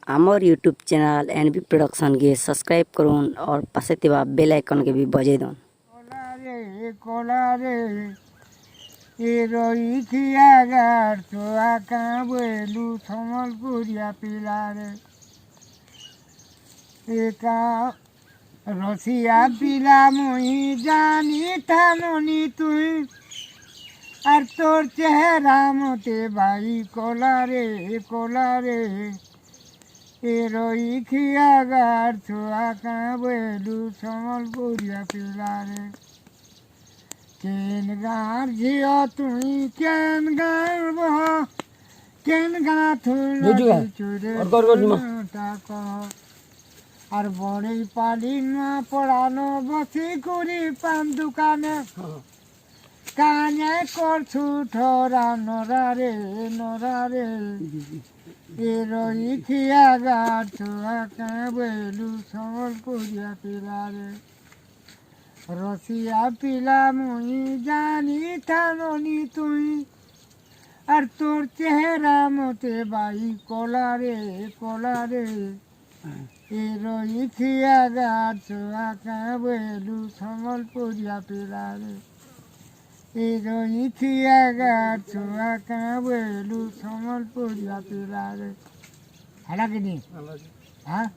आमर YouTube channel NB production के subscribe करूँ और पासे थिबा बेल आइकन के भी बजाई दूँ। कोलारे ए रोई खिया गार तो आका बोलू समलपुरिया पिलारे एका रसिया पिला मुई जानी थाननी तुई আর তোর চেহারা মতে ভাই কোলারে এ রই খিয়াগার ছোয়া কাঁবেলু সমলপুরিয়া পিলারে কেন গাঁর ঝিও তুই কেন গাঁর বহ কেন গা থুই চুরে আর বড়ই পালি না পড়ানো বসি করি পান দোকানে কানে করছু ঠরা নরারে এ রই খিয়া গাছ ছোয়া কাঁবেলু সমলপুরিয়া পিলারে রসিয়া পিলা মুই জানি থাননি তুই আর তোর চেহারা মতে বাই কোলারে এ রই খিয়া গাছ ছোয়া কাঁবেলু সমলপুরিয়া পিলারে এ রই খিয়া গাছ ছোয়া কাঁবেলু সমলপুরিয়া পিলারে। হ্যাঁ